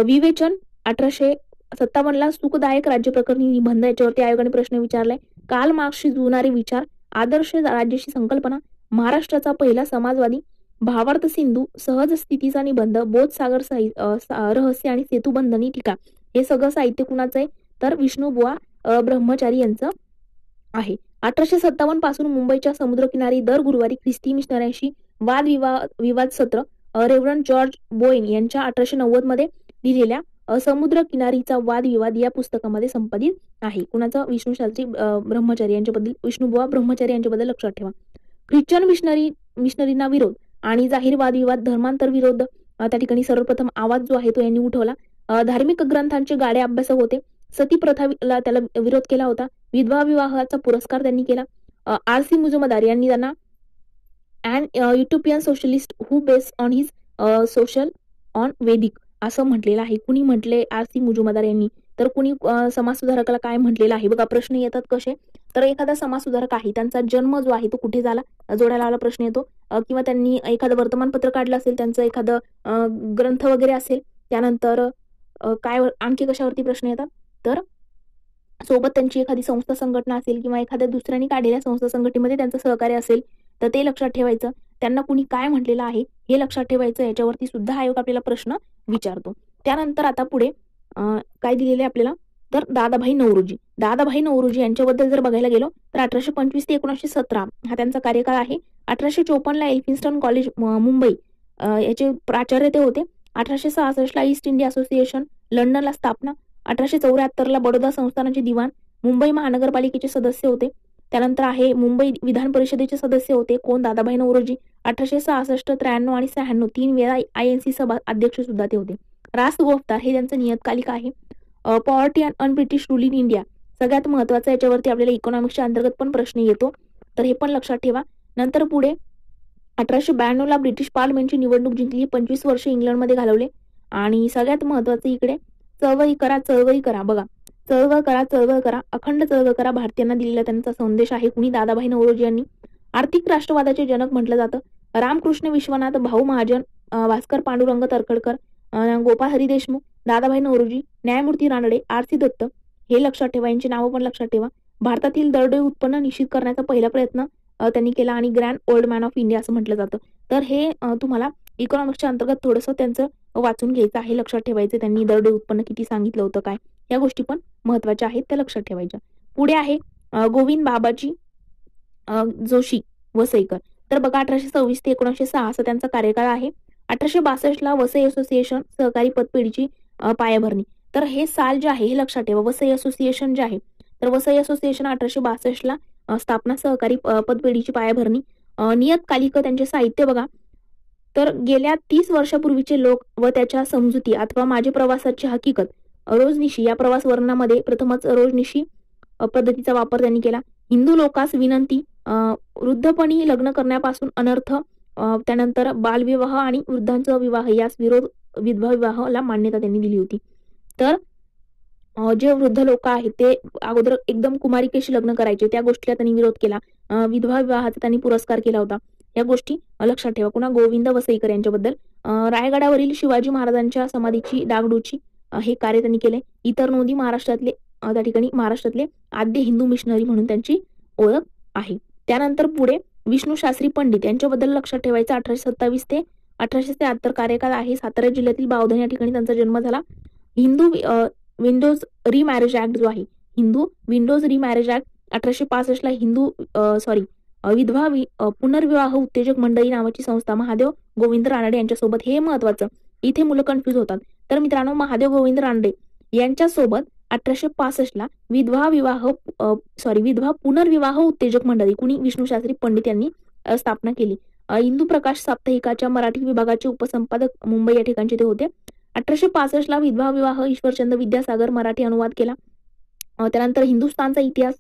विवेचन, 1857ला सुखदायक राज्य प्रकरणी निबंध, याच्यावरती आयोगाने प्रश्न विचारलाय. कार्ल मार्क्सशी जुळणारे विचार, आदर्श राज्याची संकल्पना, महाराष्ट्राचा पहिला समाजवादी, भावार्थ सिंधू, सहज स्थितीचा निबंध, बोधसागर रहस्य आणि सेतुबंधनी टीका, हे सगळं साहित्य कुणाचं आहे तर विष्णुबुवा ब्रह्मचारी यांचं आहे. 1857 पासून मुंबईच्या समुद्रकिनारी दर गुरुवारी ख्रिस्ती मिशनऱ्यांशी विवाद सत्र, रेव्हरंड जॉर्ज बोएन यांच्या 1890 मध्ये लिहिलेल्या समुद्र किनारीचा वादविवाद या पुस्तकामध्ये संपादित आहे. कुणाचा? विष्णुशास्त्री ब्रह्मचारी यांच्याबद्दल, विष्णुबुवा ब्रह्मचारी यांच्याबद्दल लक्षात ठेवा. ख्रिश्चन मिशनरींना विरोध आणि जाहीर वादविवाद, धर्मांतर विरोध, त्या ठिकाणी सर्वप्रथम आवाज जो आहे तो यांनी उठवला. धार्मिक ग्रंथांचे गाडे अभ्यासक होते. सती प्रथाला त्याला विरोध केला होता. विधवा विवाहाचा पुरस्कार त्यांनी केला. आर.सी. मुजुमदार यांनी त्यांना and utopian socialist who based on his social on Vedic असं म्हटलेलं आहे. कुणी म्हटले? आर.सी. मुजुमदार यांनी. तर कुणी समाजसुधारकाला काय म्हटलेलं आहे? बघा प्रश्न येतात कसे, तर एखादा समाजसुधारक आहे, त्यांचा जन्म जो आहे तो कुठे झाला, जोडायला आला प्रश्न येतो. किंवा त्यांनी एखादं वर्तमानपत्र काढलं असेल, त्यांचं एखादं ग्रंथ वगैरे असेल. त्यानंतर काय आणखी कशावरती प्रश्न येतात तर सोबत त्यांची एखादी संस्था संघटना असेल किंवा एखाद्या दुसऱ्याने काढलेल्या संस्था संघटनेमध्ये त्यांचं सहकार्य असेल तर ते लक्षात ठेवायचं. त्यांना कुणी काय म्हटलेलं आहे हे लक्षात ठेवायचं. याच्यावरती सुद्धा आयोग आपल्याला प्रश्न विचारतो. त्यानंतर आता पुढे काय दिलेले आपल्याला तर दादाभाई नौरोजी यांच्याबद्दल जर बघायला गेलो तर 1825 ते 1917 हा त्यांचा कार्यकाळ आहे. 1854ला एल्फिन्स्टन कॉलेज मुंबई याचे प्राचार्य ते होते. 1866ला ईस्ट इंडिया असोसिएशन लंडनला स्थापना. 1874ला बडोदा संस्थानाचे दिवाण. मुंबई महानगरपालिकेचे सदस्य होते. त्यानंतर आहे मुंबई विधान परिषदेचे सदस्य होते. कोण? दादाभाई नौरोजी. 1866, 93 आणि 96 3 वेळा INC सभा अध्यक्ष सुद्धा ते होते. रास गोफ्तार हे त्यांचं नियतकालिक आहे. Poverty and un-British rule in India सगळ्यात महत्वाचं, याच्यावरती आपल्याला इकॉनॉमिक्सच्या अंतर्गत पण प्रश्न येतो, तर हे पण लक्षात ठेवा. नंतर पुढे 1892ला ब्रिटिश पार्लमेंटची निवडणूक जिंकली. 25 वर्ष इंग्लंडमध्ये घालवले. आणि सगळ्यात महत्वाचं इकडे चळवळी करा. बघा चळवळ करा, अखंड चळवळ करा, भारतीयांना दिलेला त्यांचा संदेश आहे. कुणी? दादाभाई नौरोजी यांनी. आर्थिक राष्ट्रवादाचे जनक म्हटलं जातं. रामकृष्ण विश्वनाथ, भाऊ महाजन, भास्कर पांडुरंग तरखडकर, गोपाळ हरी देशमुख, दादाभाई नौरोजी, न्यायमूर्ती रानडे, R.C. दत्त, हे लक्षात ठेवा. यांची नावं पण लक्षात ठेवा. भारतातील दरडोई उत्पन्न निश्चित करण्याचा पहिला प्रयत्न त्यांनी केला आणि grand old man of India असं म्हटलं जातं. तर हे तुम्हाला इकॉनॉमिक्सच्या अंतर्गत थोडंसं त्यांचं वाचून घ्यायचं आहे, लक्षात ठेवायचं. त्यांनी दरडोई उत्पन्न किती सांगितलं होतं, काय, या गोष्टी पण महत्वाच्या आहेत, त्या लक्षात ठेवायच्या. पुढे आहे गोविंद बाबाजी जोशी वसईकर. तर बघा 1826 ते 1906 असं त्यांचा कार्यकाळ आहे. 1862ला वसई असोसिएशन सहकारी पतपेढीची पायाभरणी. तर हे साल जे आहे हे लक्षात ठेवा. वसई असोसिएशन जे आहे तर वसई असोसिएशन 1862ला स्थापना, सहकारी पतपेढीची पायाभरणी. नियतकालिक त्यांचे साहित्य बघा तर गेल्या 30 वर्षापूर्वीचे लोक व त्याच्या समजुती अथवा माझे प्रवासाची हकीकत, रोजनिशी या प्रवास वर्णनामध्ये प्रथमच रोजनिशी पद्धतीचा वापर त्यांनी केला. हिंदू लोकास विनंती, वृद्धपणी लग्न करण्यापासून अनर्थ, त्यानंतर बालविवाह आणि वृद्धांचा विवाह यास विरोध, विधवा विवाहाला मान्यता त्यांनी दिली होती. तर जे वृद्ध लोक आहेत ते अगोदर एकदम कुमारिकेशी लग्न करायचे, त्या गोष्टीला त्यांनी विरोध केला. विधवा विवाहाचा त्यांनी पुरस्कार केला होता. या गोष्टी लक्षात ठेवा. पुन्हा गोविंद वसईकर यांच्याबद्दल रायगडावरील शिवाजी महाराजांच्या समाधीची डागडुजी हे कार्य त्यांनी केले. इतर नोंदी महाराष्ट्रातले, त्या ठिकाणी महाराष्ट्रातले आद्य हिंदू मिशनरी म्हणून त्यांची ओळख आहे. त्यानंतर पुढे विष्णुशास्त्री पंडित यांच्याबद्दल लक्षात ठेवायचं. 1827 ते 1873 कार्यकाळ आहे. सातारा जिल्ह्यातील बावधन या ठिकाणी त्यांचा जन्म झाला. हिंदू विंडोज रिमॅरेज ऍक्ट जो आहे, हिंदू विंडोज रिमॅरेज ऍक्ट 1865ला विधवा पुनर्विवाह उत्तेजक मंडळी नावाची संस्था महादेव गोविंद रानडे यांच्यासोबत. हे महत्वाचं, इथे मुलं कन्फ्युज होतात. तर मित्रांनो, महादेव गोविंद रानडे यांच्यासोबत 1865ला विधवा पुनर्विवाह उत्तेजक मंडळी, कुणी? विष्णुशास्त्री पंडित यांनी स्थापना केली. हिंदू प्रकाश साप्ताहिकाच्या मराठी विभागाचे उपसंपादक मुंबई या ठिकाणचे ते होते. 1865ला विधवा विवाह ईश्वरचंद्र विद्यासागर मराठी अनुवाद केला. त्यानंतर हिंदुस्थानचा इतिहास,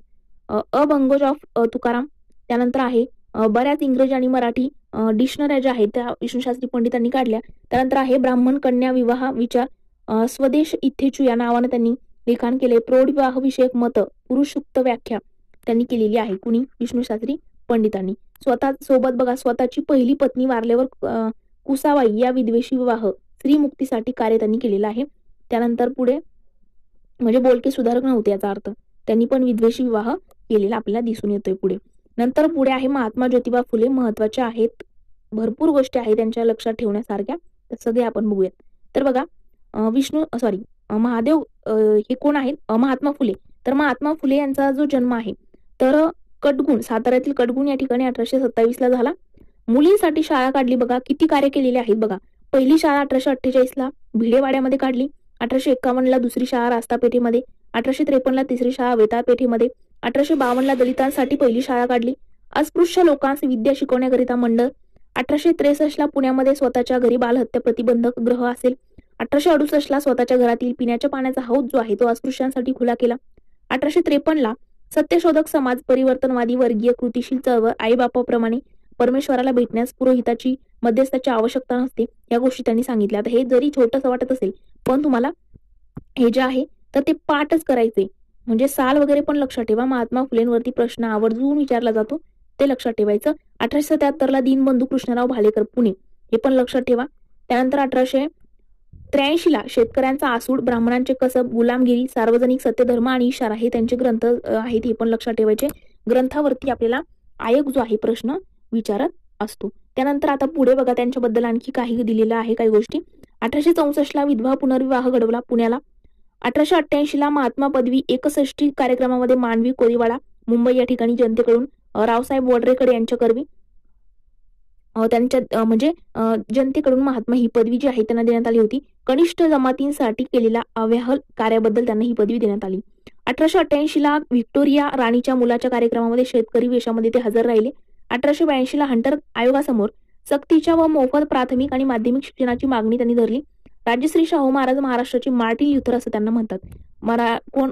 अभंगोज ऑफ तुकाराम. त्यानंतर आहे बऱ्याच इंग्रजी आणि मराठी डिक्शनऱ्या ज्या आहेत त्या विष्णुशास्त्री पंडितांनी काढल्या. त्यानंतर आहे ब्राह्मण कन्या विवाह विचार, स्वदेश इथेचू या नावाने त्यांनी लिखाण केले. प्रौढ विवाह विषयक मत पुरुषयुक्त व्याख्या त्यांनी केलेली आहे. कुणी? विष्णू शास्त्री पंडितांनी. स्वतः सोबत बघा, स्वतःची पहिली पत्नी वारल्यावर कुसाबाई या विधवेशी विवाह स्त्रीमुक्तीसाठी कार्य त्यांनी केलेलं आहे. त्यानंतर पुढे म्हणजे बोलके सुधारक नव्हते याचा अर्थ, त्यांनी पण विधवेशी विवाह केलेला आपल्याला दिसून येतोय पुढे. नंतर पुढे आहे महात्मा ज्योतिबा फुले. महत्वाच्या आहेत, भरपूर गोष्टी आहेत त्यांच्या लक्षात ठेवण्यासारख्या, तर सगळे आपण बघूयात. तर बघा, महादेव हे कोण आहेत? महात्मा फुले. तर महात्मा फुले यांचा जो जन्म आहे तर कटगुण, साताऱ्यातील कटगुण या ठिकाणी 1827 ला झाला. मुलींसाठी शाळा काढली. बघा किती कार्य केलेले आहेत. बघा, पहिली शाळा 1848 ला भिडेवाड्यामध्ये काढली. 1851 ला दुसरी शाळा रास्तापेठेमध्ये. 1853 ला तिसरी शाळा वेताळपेठेमध्ये. 1852 ला दलितांसाठी पहिली शाळा काढली. अस्पृश्य लोकांस विद्या शिकवण्याकरिता मंडळ. 1863 ला पुण्यामध्ये स्वतःच्या घरी बालहत्या प्रतिबंधक गृह असेल. 1868 ला स्वतःच्या घरातील पिण्याच्या पाण्याचा हौद जो आहे तो अस्पृश्यांसाठी खुला केला. 1853 ला सत्यशोधक समाज, परिवर्तनवादी, वर्गीय, कृतिशील चळवळ, आईबापाप्रमाणे परमेश्वराला भेटण्यास पुरोहिताची, मध्यस्थाची आवश्यकता नसते, या गोष्टी त्यांनी सांगितल्या. आता हे जरी छोटंसं वाटत असेल पण तुम्हाला हे जे आहे तर ते पाठच करायचे. म्हणजे साल वगैरे पण लक्षात ठेवा. महात्मा फुलेंवरती प्रश्न आवर्जून विचारला जातो, ते लक्षात ठेवायचं. 1873 ला दीनबंधू कृष्णराव भालेकर, पुणे, हे पण लक्षात ठेवा. त्यानंतर 1883 ला शेतकऱ्यांचा आसूड, ब्राह्मणांचे कसब, गुलामगिरी, सार्वजनिक सत्यधर्म आणि इशारा हे त्यांचे ग्रंथ आहेत, हे पण लक्षात ठेवायचे. ग्रंथावरती आपल्याला आयोग जो आहे प्रश्न विचारत असतो. त्यानंतर आता पुढे बघा, त्यांच्याबद्दल आणखी काही दिलेलं आहे काही गोष्टी. 1864 ला विधवा पुनर्विवाह घडवला पुण्याला. 1888 ला महात्मा पदवी 61 कार्यक्रमामध्ये मांडवी, कोळीवाडा, मुंबई या ठिकाणी जनतेकडून रावसाहेब वडरेकर यांच्या करवी त्यांच्या म्हणजे जनतेकडून महात्मा ही पदवी जी आहे त्यांना देण्यात आली होती. कनिष्ठ जमातींसाठी केलेल्या अव्याहल कार्याबद्दल त्यांना ही पदवी देण्यात आली. 1888 ला व्हिक्टोरिया राणीच्या मुलाच्या कार्यक्रमामध्ये शेतकरी वेशामध्ये ते हजर राहिले. 1882 ला हंटर आयोगासमोर सक्तीच्या व मोफत प्राथमिक आणि माध्यमिक शिक्षणाची मागणी त्यांनी धरली. राजश्री शाहू महाराज महाराष्ट्राचे मार्टिन ल्युथर असं त्यांना म्हणतात.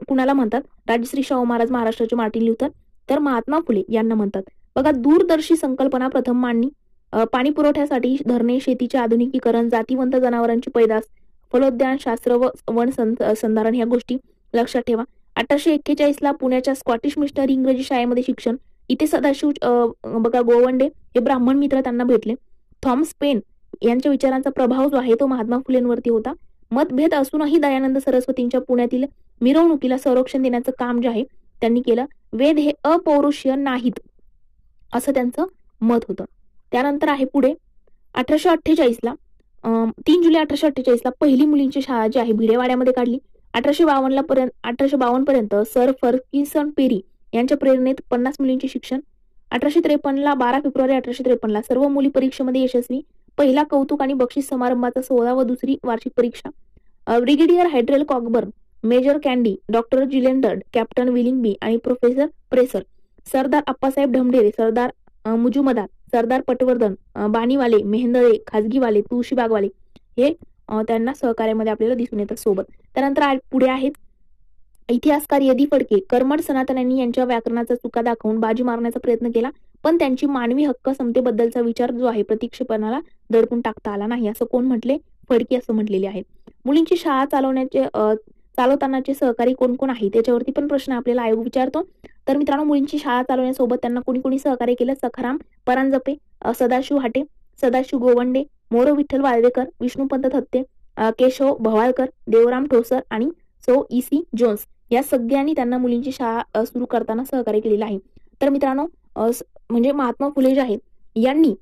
कुणाला म्हणतात? राजश्री शाहू महाराज महाराष्ट्राचे मार्टिन ल्युथर, तर महात्मा फुले यांना म्हणतात. बघा, दूरदर्शी संकल्पना प्रथम मांडणी. पाणी पुरवठ्यासाठी धरणे, शेतीचे आधुनिकीकरण, जातीवंत जनावरांची पैदास, फलोद्यान शास्त्र व वन संधारण ह्या गोष्टी लक्षात ठेवा. 1841 ला पुण्याच्या स्कॉटिश मिशनरी इंग्रजी शाळेमध्ये शिक्षण. इथे सदाशिव बघा गोवंडे हे ब्राह्मण मित्र त्यांना भेटले. थॉमस पेन यांच्या विचारांचा प्रभाव जो आहे तो महात्मा फुलेंवरती होता. मतभेद असूनही दयानंद सरस्वतींच्या पुण्यातील मिरवणुकीला संरक्षण देण्याचं काम जे आहे त्यांनी केलं. वेद हे अपौरुषीय नाहीत असं त्यांचं मत होतं. त्यानंतर आहे पुढे 1848 ला 3 जुलै 1848 ला पहिली मुलींची शाळा जी आहे भिडेवाड्यामध्ये काढली. 1852 पर्यंत सर फर्ग्युसन पेरी यांच्या प्रेरणेत 50 मुलींचे शिक्षण. 1853 ला 12 फेब्रुवारी 1853 ला सर्व मुली परीक्षेमध्ये यशस्वी. पहिला कौतुक आणि बक्षीस समारंभाचा सोहळा व दुसरी वार्षिक परीक्षा. ब्रिगेडियर हायड्रेल कॉकबर्न, मेजर कॅन्डी, डॉक्टर जिलेंडर्ड, कॅप्टन विलिंगबी आणि प्रोफेसर प्रेसर, सरदार अप्पासाहेब ढमढेरे, सरदार मुजुमदार, सरदार पटवर्धन, बाणीवाले, मेहंदळे, खाजगीवाले, तुळशीबागवाले हे त्यांना सहकार्यामध्ये आपल्याला दिसून येतात सोबत. त्यानंतर पुढे आहेत इतिहासकार यदी फडके. कर्मठ सनातन्यांनी यांच्या व्याकरणाचा चुका दाखवून बाजी मारण्याचा प्रयत्न केला, पण त्यांची मानवी हक्क समतेबद्दलचा विचार जो आहे प्रत्यक्षपणाला दडपून टाकता आला नाही, असं कोण म्हटले? फडके असं म्हटलेले आहेत. मुलींची शाळा चालवतानाचे सहकारी कोण कोण आहे त्याच्यावरती पण प्रश्न आपल्याला आयोग विचारतो. तर मित्रांनो, मुलींची शाळा चालवण्यासोबत त्यांना कोणी कोणी सहकार्य केलं? सखाराम परांजपे, सदाशिव हाटे, सदाशिव गोवंडे, मोरो विठ्ठल वाळवेकर, विष्णुपंत थत्ते, केशव भवाळकर, देवराम ठोसर आणि सो E.C. जोन्स या सगळ्यांनी त्यांना मुलींची शाळा सुरू करताना सहकार्य केलेलं आहे. तर मित्रांनो, म्हणजे महात्मा फुले जे आहेत यांनी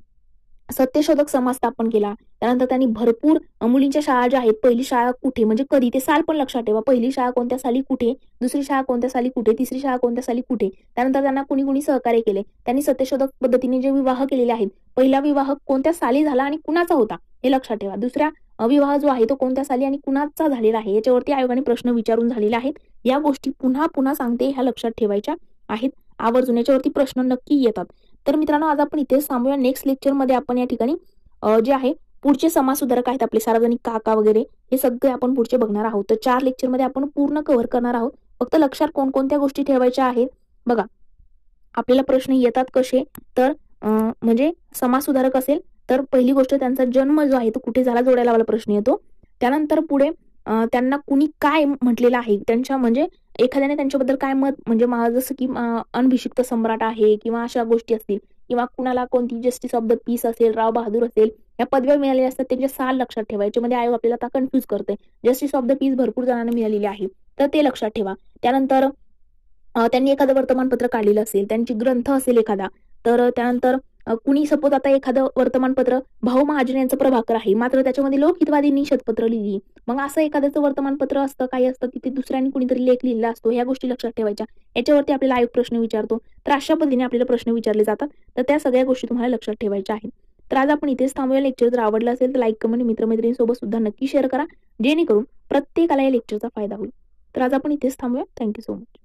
सत्यशोधक समाज स्थापन केला. त्यानंतर त्यांनी भरपूर मुलींच्या शाळा ज्या आहेत, पहिली शाळा कुठे म्हणजे कधी ते साल पण लक्षात ठेवा. पहिली शाळा कोणत्या साली कुठे, दुसरी शाळा कोणत्या साली कुठे, तिसरी शाळा कोणत्या साली कुठे. त्यानंतर त्यांना कुणी कुणी सहकार्य केले. त्यांनी सत्यशोधक पद्धतीने जे विवाह केलेले आहेत, पहिला विवाह कोणत्या साली झाला आणि कुणाचा होता हे लक्षात ठेवा. दुसरा विवाह जो आहे तो कोणत्या साली आणि कुणाचा झालेला आहे याच्यावरती आयोगाने प्रश्न विचारून झालेले आहेत. या गोष्टी पुन्हा पुन्हा सांगते, ह्या लक्षात ठेवायच्या आहेत आवर्जून. याच्यावरती प्रश्न नक्की येतात. तर मित्रांनो, आज आपण इथेच थांबूया. नेक्स्ट लेक्चरमध्ये आपण या ठिकाणी जे आहे पुढचे समाज सुधारक आहेत आपले सार्वजनिक काका वगैरे हे सगळे आपण पुढचे बघणार आहोत. तर 4 लेक्चरमध्ये आपण पूर्ण कव्हर करणार आहोत. फक्त लक्षात कोणकोणत्या गोष्टी ठेवायच्या आहेत बघा. आपल्याला प्रश्न येतात कसे, तर म्हणजे समाज सुधारक असेल तर पहिली गोष्ट त्यांचा जन्म जो आहे तो कुठे झाला जोडायला वाला प्रश्न येतो. त्यानंतर पुढे त्यांना कुणी काय म्हटलेलं आहे, त्यांच्या म्हणजे एखाद्याने त्यांच्याबद्दल काय मत म्हणजे जसं की अनभिषिक्त सम्राट आहे किंवा अशा गोष्टी असतील किंवा कुणाला कोणती जस्टिस ऑफ द पीस असेल, राव बहादूर असेल, या पदव्या मिळालेल्या असतात त्यांचे साल लक्षात ठेवा. याच्यामध्ये आयोग आपल्याला आता कन्फ्यूज करते. जस्टिस ऑफ द पीस भरपूर जणांना मिळालेली आहे, तर ते लक्षात ठेवा. त्यानंतर त्यांनी एखादं वर्तमानपत्र काढलेलं असेल, त्यांची ग्रंथ असेल एखादा, तर त्यानंतर कुणी सपोज आता एखादं वर्तमानपत्र भाऊ महाजन यांचं प्रभाकर आहे, मात्र त्याच्यामध्ये लोकहितवादींनी शतपत्र लिहिली. मग असं एखाद्याचं वर्तमानपत्र असतं, काही असतं तिथे दुसऱ्यांनी कुणीतरी लेख लिहिला असतो, ह्या गोष्टी लक्षात ठेवायच्या. याच्यावरती आपल्याला आयोग प्रश्न विचारतो, तर अशा पद्धतीने आपल्याला प्रश्न विचारले जातात. तर त्या सगळ्या गोष्टी तुम्हाला लक्षात ठेवायच्या आहेत. तर आज आपण इथेच थांबूया. लेक्चर जर आवडला असेल तर लाईक, कमेंट, मित्रमैत्रिणींसोबत सुद्धा नक्की शेअर करा, जेणेकरून प्रत्येकाला या लेक्चरचा फायदा होईल. तर आज आपण इथेच थांबूया. Thank you so much.